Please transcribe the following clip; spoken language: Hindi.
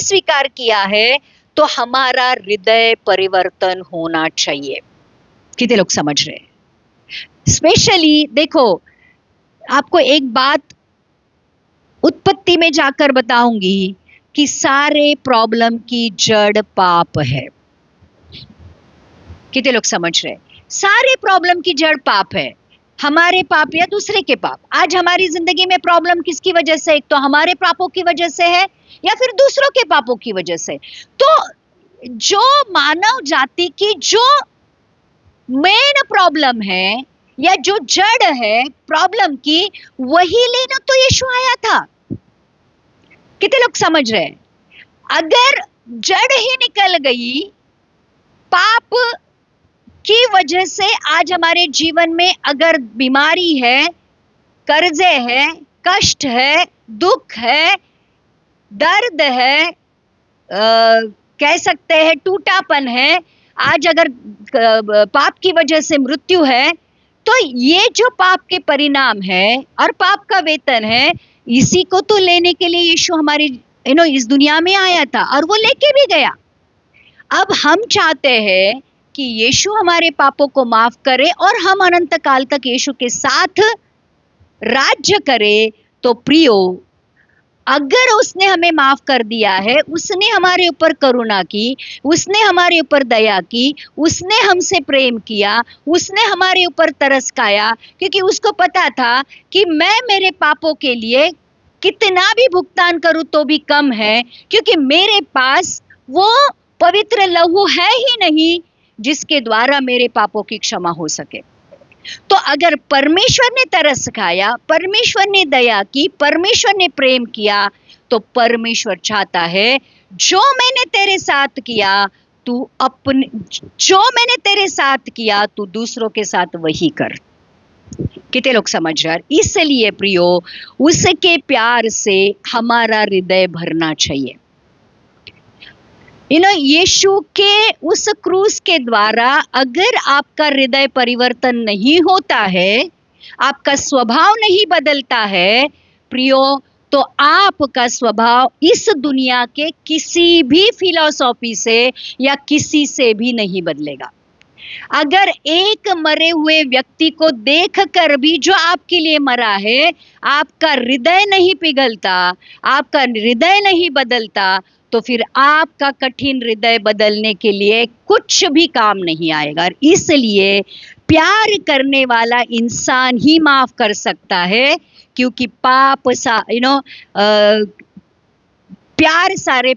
स्वीकार किया है तो हमारा हृदय परिवर्तन होना चाहिए। कितने लोग समझ रहे हैं? स्पेशली देखो, आपको एक बात उत्पत्ति में जाकर बताऊंगी कि सारे प्रॉब्लम की जड़ पाप है। कितने लोग समझ रहे हैं? सारे प्रॉब्लम की जड़ पाप है, हमारे पाप या दूसरे के पाप। आज हमारी जिंदगी में प्रॉब्लम किसकी वजह से? एक तो हमारे पापों की वजह से है या फिर दूसरों के पापों की वजह से। तो जो मानव जाति की जो मेन प्रॉब्लम है या जो जड़ है प्रॉब्लम की, वही लेना तो यीशु आया था। कितने लोग समझ रहे हैं? अगर जड़ ही निकल गई पाप की वजह से, आज हमारे जीवन में अगर बीमारी है, कर्जे है, कष्ट है, दुख है, दर्द है, कह सकते हैं टूटापन है, आज अगर पाप की वजह से मृत्यु है, तो ये जो पाप के परिणाम है और पाप का वेतन है, इसी को तो लेने के लिए यीशु हमारी इस दुनिया में आया था और वो लेके भी गया। अब हम चाहते हैं कि यीशु हमारे पापों को माफ करे और हम अनंत काल तक यीशु के साथ राज्य करे। तो प्रियो, अगर उसने हमें माफ कर दिया है, उसने हमारे ऊपर करुणा की, उसने हमारे ऊपर दया की, उसने हमसे प्रेम किया, उसने हमारे ऊपर तरस खाया, क्योंकि उसको पता था कि मैं मेरे पापों के लिए कितना भी भुगतान करूं तो भी कम है, क्योंकि मेरे पास वो पवित्र लहू है ही नहीं जिसके द्वारा मेरे पापों की क्षमा हो सके। तो अगर परमेश्वर ने तरस खाया, परमेश्वर ने दया की, परमेश्वर ने प्रेम किया, तो परमेश्वर चाहता है जो मैंने तेरे साथ किया तू दूसरों के साथ वही कर। कितने लोग समझ रहे हैं? इसलिए प्रियो, उसके प्यार से हमारा हृदय भरना चाहिए। यीशु के उस क्रूस के द्वारा अगर आपका हृदय परिवर्तन नहीं होता है, आपका स्वभाव नहीं बदलता है प्रियो, तो आपका स्वभाव इस दुनिया के किसी भी फिलॉसफी से या किसी से भी नहीं बदलेगा। अगर एक मरे हुए व्यक्ति को देखकर भी जो आपके लिए मरा है, आपका हृदय नहीं पिघलता, आपका हृदय नहीं बदलता, तो फिर आपका कठिन हृदय बदलने के लिए कुछ भी काम नहीं आएगा। इसलिए प्यार करने वाला इंसान ही माफ कर सकता है, क्योंकि प्यार सारे